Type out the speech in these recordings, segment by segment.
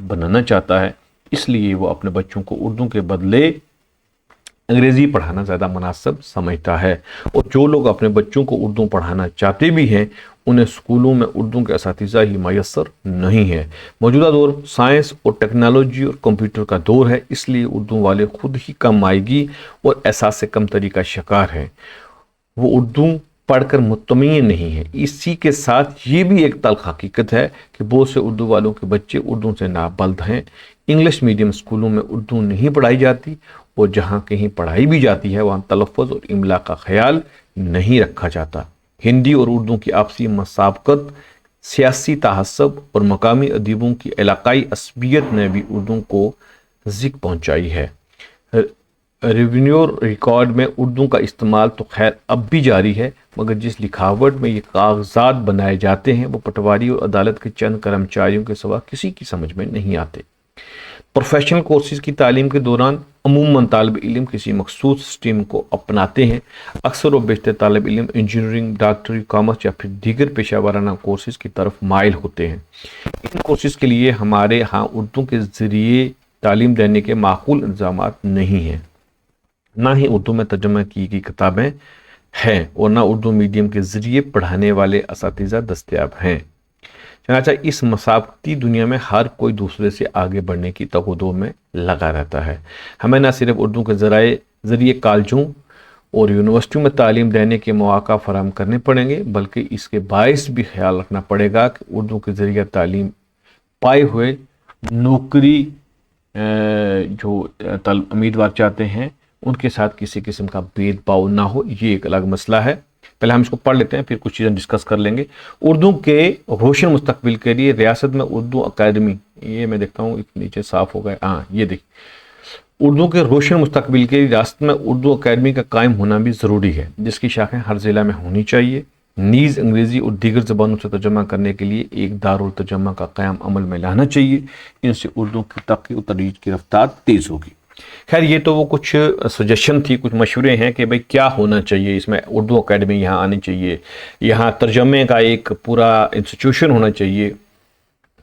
बनाना चाहता है, इसलिए वो अपने बच्चों को उर्दू के बदले अंग्रेज़ी पढ़ाना ज़्यादा मुनासिब समझता है। और जो लोग अपने बच्चों को उर्दू पढ़ाना चाहते भी हैं, उन्हें स्कूलों में उर्दू के असातिज़ा ही मैसर नहीं है। मौजूदा दौर साइंस और टेक्नोलॉजी और कंप्यूटर का दौर है, इसलिए उर्दू वाले खुद ही कम आएगी और एहसास कम तरी का शिकार हैं। वो उर्दू पढ़कर मुतमईन नहीं है। इसी के साथ ये भी एक तल्ख हकीकत है कि बहुत से उर्दू वालों के बच्चे उर्दू से नाबल्द हैं। इंग्लिश मीडियम स्कूलों में उर्दू नहीं पढ़ाई जाती और जहाँ कहीं पढ़ाई भी जाती है वहाँ तलफ़्फ़ुज़ और इमला का ख्याल नहीं रखा जाता। हिंदी और उर्दू की आपसी मसाबकत, सियासी तहस्सुब और मकामी अदीबों की इलाकाई असबियत ने भी उर्दू को ज़िक पहुँचाई है। रेवेन्यू रिकॉर्ड में उर्दू का इस्तेमाल तो खैर अब भी जारी है, मगर जिस लिखावट में ये कागजात बनाए जाते हैं वो पटवारी और अदालत के चंद कर्मचारियों के सिवा किसी की समझ में नहीं आते। प्रोफेशनल कोर्सेज़ की तालीम के दौरान अमूमन तालिब इल्म किसी मखसूस स्ट्रीम को अपनाते हैं। अक्सर व बेशतर तालिब इल्म इंजीनियरिंग, डॉक्टरी, कॉमर्स या फिर दीगर पेशा वाराना कोर्सेज़ की तरफ माइल होते हैं। इन कोर्सेज़ के लिए हमारे यहाँ उर्दू के ज़रिए तालीम देने के माकूल इंतज़ामात नहीं हैं, ना ही उर्दू में तर्जुमा की गई किताबें हैं और ना उर्दू मीडियम के ज़रिए पढ़ाने वाले असातिज़ा दस्तयाब हैं। चनाचा इस मसाबती दुनिया में हर कोई दूसरे से आगे बढ़ने की तगदो में लगा रहता है। हमें न सिर्फ उर्दू के ज़रिए कॉलेजों और यूनिवर्सिटियों में तालीम देने के मौका फराहम करने पड़ेंगे, बल्कि इसके बायस भी ख्याल रखना पड़ेगा कि उर्दू के ज़रिए तालीम पाए हुए नौकरी जो उम्मीदवार चाहते हैं उनके साथ किसी किस्म का भेदभाव ना हो। ये एक अलग मसला है। पहले हम इसको पढ़ लेते हैं, फिर कुछ चीज़ें डिस्कस कर लेंगे। उर्दू के रोशन मुस्तकबिल के लिए रियासत में उर्दू अकादमी, ये मैं देखता हूँ नीचे साफ हो गया, हाँ ये देखिए, उर्दू के रोशन मुस्तकबिल के लिए रियासत में उर्दू अकादमी का कायम होना भी ज़रूरी है, जिसकी शाखें हर ज़िला में होनी चाहिए। नीज़ अंग्रेज़ी और दीगर ज़बानों से तर्जुमा करने के लिए एक दारुल तर्जुमा का क़याम अमल में लाना चाहिए। इनसे उर्दू की तरक्की और तरोज की रफ्तार तेज़ होगी। खैर ये तो वो कुछ सजेशन थी, कुछ मशवरे हैं कि भाई क्या होना चाहिए, इसमें उर्दू अकेडमी यहाँ आनी चाहिए, यहाँ तर्जमे का एक पूरा इंस्टीट्यूशन होना चाहिए,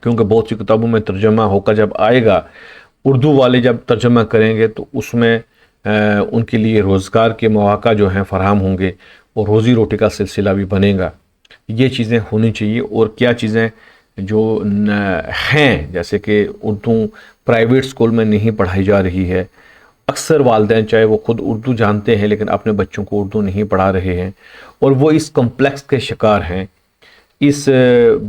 क्योंकि बहुत सी किताबों में तर्जमा होकर जब आएगा, उर्दू वाले जब तर्जमा करेंगे तो उसमें उनके लिए रोज़गार के मौका जो हैं फ़राहम होंगे और रोज़ी रोटी का सिलसिला भी बनेगा। ये चीज़ें होनी चाहिए। और क्या चीज़ें जो हैं, जैसे कि उर्दू प्राइवेट स्कूल में नहीं पढ़ाई जा रही है। अक्सर वालिदैन चाहे वो खुद उर्दू जानते हैं लेकिन अपने बच्चों को उर्दू नहीं पढ़ा रहे हैं और वो इस कम्प्लेक्स के शिकार हैं, इस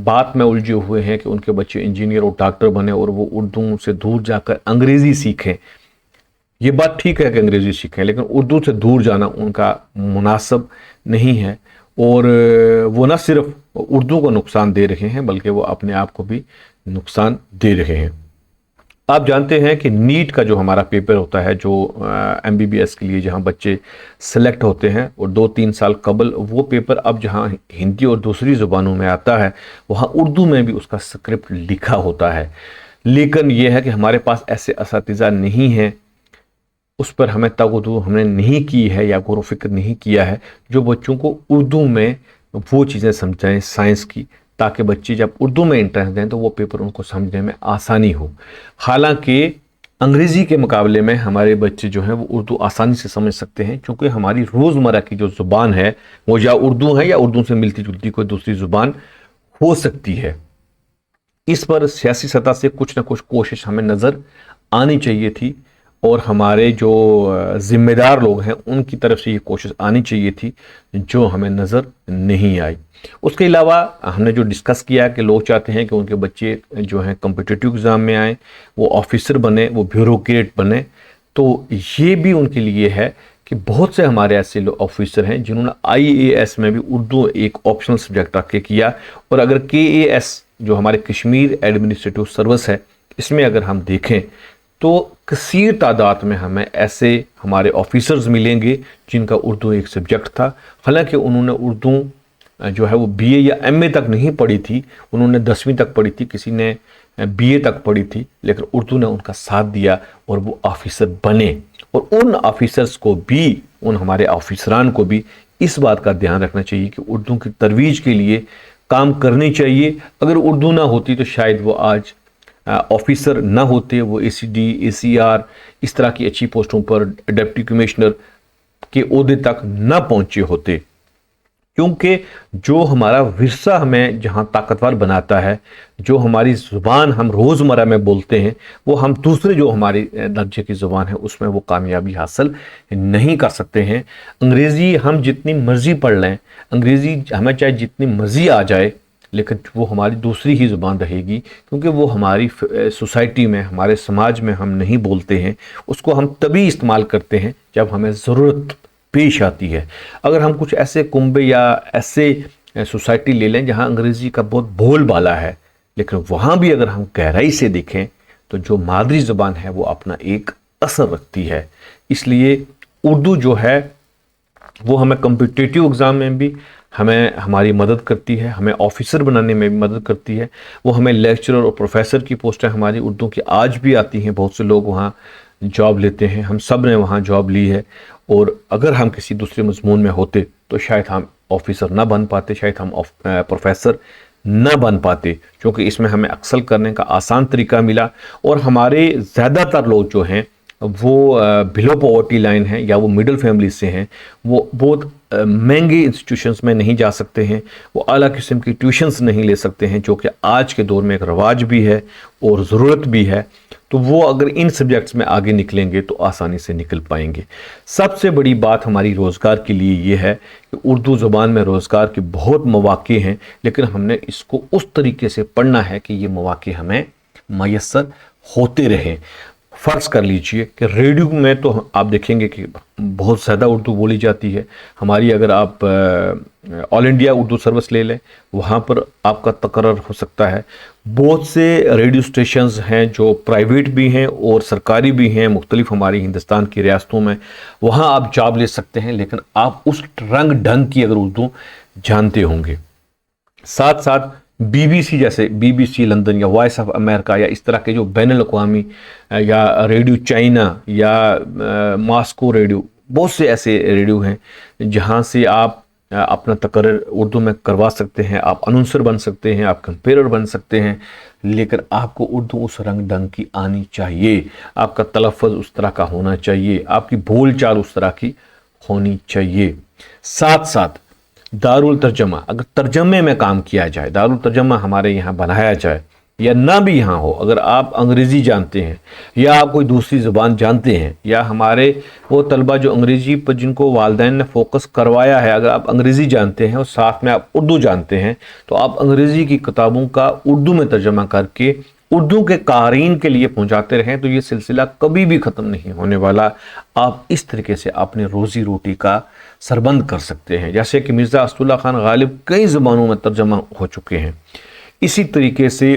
बात में उलझे हुए हैं कि उनके बच्चे इंजीनियर और डॉक्टर बने और वो उर्दू से दूर जाकर अंग्रेज़ी सीखें। ये बात ठीक है कि अंग्रेज़ी सीखें, लेकिन उर्दू से दूर जाना उनका मुनासिब नहीं है और वो न सिर्फ उर्दू को नुकसान दे रहे हैं बल्कि वो अपने आप को भी नुकसान दे रहे हैं। आप जानते हैं कि नीट का जो हमारा पेपर होता है, जो MBBS के लिए जहां बच्चे सेलेक्ट होते हैं, और 2-3 साल कबल वो पेपर अब जहां हिंदी और दूसरी ज़ुबानों में आता है वहां उर्दू में भी उसका स्क्रिप्ट लिखा होता है। लेकिन यह है कि हमारे पास ऐसे असातिज़ा नहीं हैं, उस पर हमें तवज्जो हमने नहीं की है या गौर व फिक्र नहीं किया है जो बच्चों को उर्दू में वो चीज़ें समझाएं साइंस की, ताकि बच्चे जब उर्दू में इंटरेस्ट दें तो वो पेपर उनको समझने में आसानी हो। हालांकि अंग्रेज़ी के मुकाबले में हमारे बच्चे जो हैं वो उर्दू आसानी से समझ सकते हैं, क्योंकि हमारी रोज़मर्रा की जो ज़ुबान है वो या उर्दू है या उर्दू से मिलती जुलती कोई दूसरी ज़ुबान हो सकती है। इस पर सियासी सतह से कुछ ना कुछ कोशिश हमें नज़र आनी चाहिए थी और हमारे जो ज़िम्मेदार लोग हैं उनकी तरफ से ये कोशिश आनी चाहिए थी, जो हमें नज़र नहीं आई। उसके अलावा हमने जो डिस्कस किया कि लोग चाहते हैं कि उनके बच्चे जो हैं कॉम्पिटिटिव एग्ज़ाम में आएँ, वो ऑफिसर बने, वो ब्यूरोक्रेट बने, तो ये भी उनके लिए है कि बहुत से हमारे ऐसे लोग ऑफिसर हैं जिन्होंने IAS में भी उर्दू एक ऑप्शनल सब्जेक्ट रख के किया। और अगर KAS जो हमारे कश्मीर एडमिनिस्ट्रेटिव सर्विस है, इसमें अगर हम देखें तो कसीर तादाद में हमें ऐसे हमारे ऑफिसर्स मिलेंगे जिनका उर्दू एक सब्जेक्ट था। हालांकि उन्होंने उर्दू जो है वो BA या MA तक नहीं पढ़ी थी, उन्होंने 10वीं तक पढ़ी थी, किसी ने BA तक पढ़ी थी, लेकिन उर्दू ने उनका साथ दिया और वो ऑफिसर बने। और उन ऑफिसर्स को भी, उन हमारे ऑफिसरान को भी इस बात का ध्यान रखना चाहिए कि उर्दू की तरवीज के लिए काम करनी चाहिए। अगर उर्दू ना होती तो शायद वो आज ऑफिसर ना होते, वो ACD, ACR इस तरह की अच्छी पोस्टों पर, डिप्टी कमिश्नर के ओहदे तक ना पहुंचे होते। क्योंकि जो हमारा विरसा हमें जहाँ ताकतवर बनाता है, जो हमारी ज़ुबान हम रोज़मर्रा में बोलते हैं, वो हम दूसरे जो हमारी दर्जे की ज़ुबान है उसमें वो कामयाबी हासिल नहीं कर सकते हैं। अंग्रेज़ी हम जितनी मर्ज़ी पढ़ लें, अंग्रेज़ी हमें चाहे जितनी मर्ज़ी आ जाए, लेकिन वो हमारी दूसरी ही ज़ुबान रहेगी, क्योंकि वो हमारी सोसाइटी में, हमारे समाज में हम नहीं बोलते हैं। उसको हम तभी इस्तेमाल करते हैं जब हमें ज़रूरत पेश आती है। अगर हम कुछ ऐसे कुंबे या ऐसे सोसाइटी ले लें जहां अंग्रेज़ी का बहुत बोलबाला है, लेकिन वहां भी अगर हम गहराई से देखें तो जो मादरी ज़ुबान है वो अपना एक असर रखती है। इसलिए उर्दू जो है वो हमें कॉम्पिटिटिव एग्ज़ाम में भी हमें हमारी मदद करती है, हमें ऑफिसर बनाने में भी मदद करती है। वो हमें लेक्चरर और प्रोफेसर की पोस्टें हमारी उर्दू की आज भी आती हैं, बहुत से लोग वहाँ जॉब लेते हैं, हम सब ने वहाँ जॉब ली है। और अगर हम किसी दूसरे मजमून में होते तो शायद हम ऑफिसर ना बन पाते, शायद हम प्रोफेसर ना बन पाते, क्योंकि इसमें हमें अक्सल करने का आसान तरीका मिला। और हमारे ज़्यादातर लोग जो हैं वो बिलो पॉवर्टी लाइन है या वो मिडिल फैमिली से हैं, वो बहुत महंगे इंस्टीट्यूशंस में नहीं जा सकते हैं, वो आला किस्म की ट्यूशन्स नहीं ले सकते हैं, जो कि आज के दौर में एक रवाज भी है और ज़रूरत भी है। तो वो अगर इन सब्जेक्ट्स में आगे निकलेंगे तो आसानी से निकल पाएंगे। सबसे बड़ी बात हमारी रोज़गार के लिए ये है कि उर्दू ज़ुबान में रोज़गार के बहुत मौक़े हैं, लेकिन हमने इसको उस तरीके से पढ़ना है कि ये मौक़े हमें मैसर होते रहें। फ़र्ज़ कर लीजिए कि रेडियो में तो आप देखेंगे कि बहुत ज़्यादा उर्दू बोली जाती है। हमारी अगर आप ऑल इंडिया उर्दू सर्विस ले लें, वहाँ पर आपका तकर्रर हो सकता है। बहुत से रेडियो स्टेशंस हैं जो प्राइवेट भी हैं और सरकारी भी हैं, मुख्तलिफ हमारी हिंदुस्तान की रियासतों में, वहाँ आप जॉब ले सकते हैं, लेकिन आप उस रंग ढंग की अगर उर्दू जानते होंगे। साथ साथ BBC जैसे BBC लंदन या वॉइस ऑफ अमेरिका या इस तरह के जो बैनुल अक़वामी या रेडियो चाइना या मॉस्को रेडियो, बहुत से ऐसे रेडियो हैं जहाँ से आप अपना तकर्रर उर्दू में करवा सकते हैं, आप अनाउंसर बन सकते हैं, आप कंपेरर बन सकते हैं, लेकिन आपको उर्दू उस रंग ढंग की आनी चाहिए, आपका तलफ़्फ़ुज़ उस तरह का होना चाहिए, आपकी बोल चाल उस तरह की होनी चाहिए। साथ साथ दारुल तर्जमा, अगर तर्जमे में काम किया जाए, दारुल तर्जमा हमारे यहाँ बनाया जाए या ना भी यहाँ हो, अगर आप अंग्रेज़ी जानते हैं या आप कोई दूसरी ज़ुबान जानते हैं, या हमारे वो तलबा जो अंग्रेज़ी पर जिनको वालिदैन ने फ़ोकस करवाया है, अगर आप अंग्रेज़ी जानते हैं और साथ में आप उर्दू जानते हैं, तो आप अंग्रेज़ी की किताबों का उर्दू में तर्जमा करके उर्दू के क़ारीन के लिए पहुँचाते रहें तो ये सिलसिला कभी भी ख़त्म नहीं होने वाला। आप इस तरीके से अपने रोज़ी रोटी का सरबंद कर सकते हैं। जैसे कि मिर्ज़ा असदुल्ला खान गालिब कई ज़ुबानों में तर्जमा हो चुके हैं, इसी तरीके से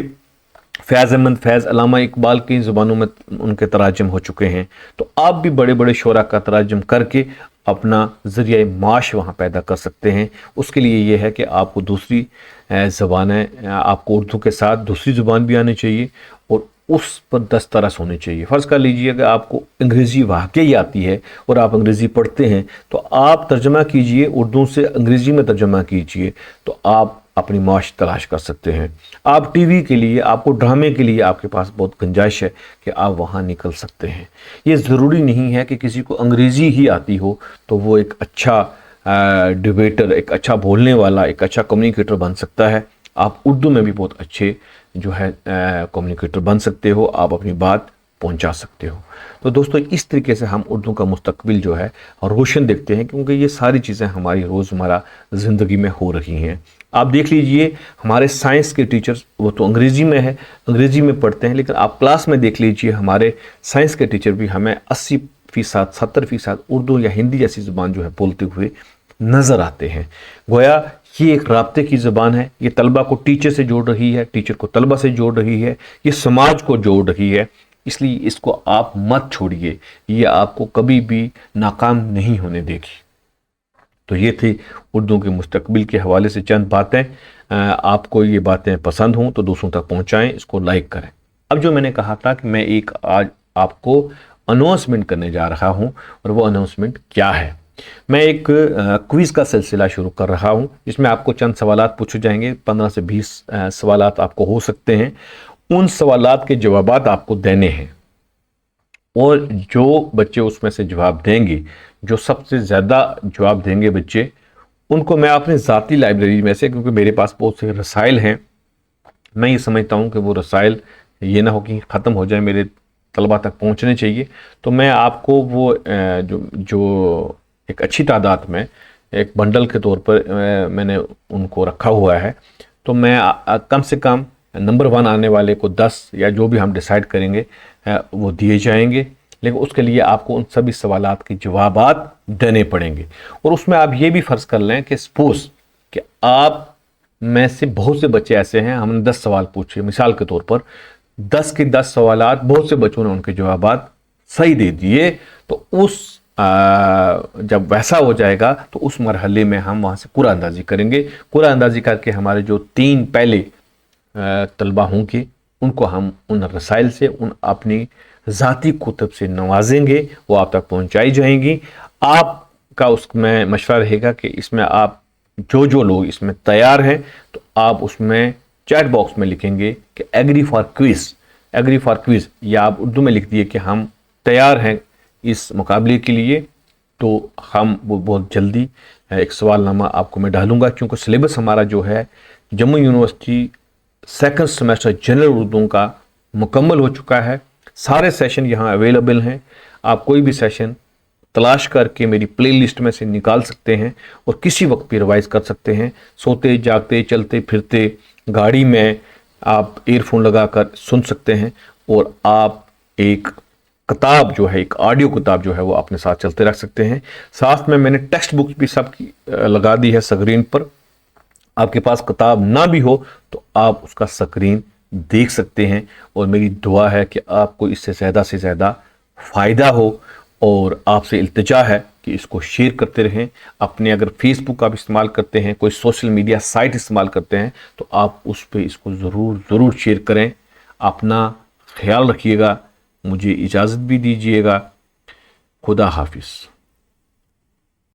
फैज़ अहमद फैज़, अल्लामा इकबाल कई ज़ुबानों में उनके तराजम हो चुके हैं। तो आप भी बड़े बड़े शोरा का तराजम करके अपना ज़रिया माश वहाँ पैदा कर सकते हैं। उसके लिए ये है कि आपको दूसरी ज़ुबानें, आपको उर्दू के साथ दूसरी ज़ुबान भी आनी चाहिए और उस पर दस्तरस होनी चाहिए। फ़र्ज़ कर लीजिए कि आपको अंग्रेज़ी वाकई आती है और आप अंग्रेज़ी पढ़ते हैं, तो आप तर्जमा कीजिए, उर्दू से अंग्रेज़ी में तर्जमा कीजिए, तो आप अपनी माश तलाश कर सकते हैं। आप टीवी के लिए, आपको ड्रामे के लिए आपके पास बहुत गुंजाइश है कि आप वहाँ निकल सकते हैं। ये ज़रूरी नहीं है कि किसी को अंग्रेज़ी ही आती हो तो वो एक अच्छा डिबेटर, एक अच्छा बोलने वाला, एक अच्छा कम्युनिकेटर बन सकता है। आप उर्दू में भी बहुत अच्छे जो है कम्युनिकेटर बन सकते हो, आप अपनी बात पहुंचा सकते हो। तो दोस्तों, इस तरीके से हम उर्दू का मुस्तकबिल जो है रोशन देखते हैं, क्योंकि ये सारी चीज़ें हमारी रोज़मर्रा ज़िंदगी में हो रही हैं। आप देख लीजिए, हमारे साइंस के टीचर्स, वो तो अंग्रेज़ी में है, अंग्रेज़ी में पढ़ते हैं, लेकिन आप क्लास में देख लीजिए, हमारे साइंस के टीचर भी हमें 80%, 70% उर्दू या हिंदी जैसी ज़ुबान जो है बोलते हुए नज़र आते हैं। गोया ये एक राब्ते की ज़बान है, ये तलबा को टीचर से जोड़ रही है, टीचर को तलबा से जोड़ रही है, ये समाज को जोड़ रही है। इसलिए इसको आप मत छोड़िए, ये आपको कभी भी नाकाम नहीं होने देगी। तो ये थी उर्दू के मुस्तकबिल के हवाले से चंद बातें। आपको ये बातें पसंद हों तो दूसरों तक पहुँचाएँ, इसको लाइक करें। अब जो मैंने कहा था कि मैं एक आज आपको अनाउंसमेंट करने जा रहा हूँ, और वो अनाउंसमेंट क्या है, मैं एक क्विज़ का सिलसिला शुरू कर रहा हूँ, जिसमें आपको चंद सवालात पूछे जाएंगे। 15 से 20 सवालात आपको हो सकते हैं, उन सवालात के जवाबात आपको देने हैं, और जो बच्चे उसमें से जवाब देंगे, जो सबसे ज़्यादा जवाब देंगे बच्चे, उनको मैं अपनी ज़ाती लाइब्रेरी में से, क्योंकि मेरे पास बहुत से रसाइल हैं, मैं ये समझता हूँ कि वो रसाइल ये ना हो कि ख़त्म हो जाए, मेरे तलबा तक पहुँचने चाहिए, तो मैं आपको वो जो एक अच्छी तादाद में एक बंडल के तौर पर मैंने उनको रखा हुआ है, तो मैं कम से कम नंबर 1 आने वाले को 10 या जो भी हम डिसाइड करेंगे वो दिए जाएंगे, लेकिन उसके लिए आपको उन सभी सवालात के जवाबात देने पड़ेंगे। और उसमें आप ये भी फ़र्ज़ कर लें कि सपोज़ कि आप में से बहुत से बच्चे ऐसे हैं, हमने 10 सवाल पूछे मिसाल के तौर पर, 10 के 10 सवालात बहुत से बच्चों ने उनके जवाबात सही दे दिए, तो उस जब वैसा हो जाएगा तो उस मरहले में हम वहाँ से कुरान अंदाज़ी करेंगे। कुरान अंदाज़ी करके हमारे जो 3 पहले तलबा होंगे उनको हम उन रसाइल से, उन अपनी ज़ाती कुतब से नवाजेंगे, वो आप तक पहुँचाई जाएंगी। आपका उसमें मशवरा रहेगा कि इसमें आप जो लोग इसमें तैयार हैं, तो आप उसमें चैट बॉक्स में लिखेंगे कि एग्री फॉर क्विज़, या आप उर्दू में लिख दिए कि हम तैयार हैं इस मुकाबले के लिए, तो हम वो बहुत जल्दी एक सवालनामा आपको मैं डालूंगा, क्योंकि सिलेबस हमारा जो है Jammu university second semester general Urdu का मुकम्मल हो चुका है। सारे सेशन यहाँ अवेलेबल हैं, आप कोई भी सेशन तलाश करके मेरी प्लेलिस्ट में से निकाल सकते हैं और किसी वक्त भी रिवाइज कर सकते हैं। सोते जागते चलते फिरते गाड़ी में आप ईयरफोन लगाकर सुन सकते हैं, और आप एक किताब जो है, एक ऑडियो किताब जो है वो अपने साथ चलते रख सकते हैं। साथ में मैंने टेक्स्ट बुक भी सब की लगा दी है स्क्रीन पर। आपके पास किताब ना भी हो तो आप उसका स्क्रीन देख सकते हैं, और मेरी दुआ है कि आपको इससे ज़्यादा से ज़्यादा फ़ायदा हो, और आपसे इल्तिजा है कि इसको शेयर करते रहें। अपने अगर फेसबुक आप इस्तेमाल करते हैं, कोई सोशल मीडिया साइट इस्तेमाल करते हैं, तो आप उस पर इसको ज़रूर शेयर करें। अपना ख्याल रखिएगा, मुझे इजाज़त भी दीजिएगा। खुदा हाफिज़।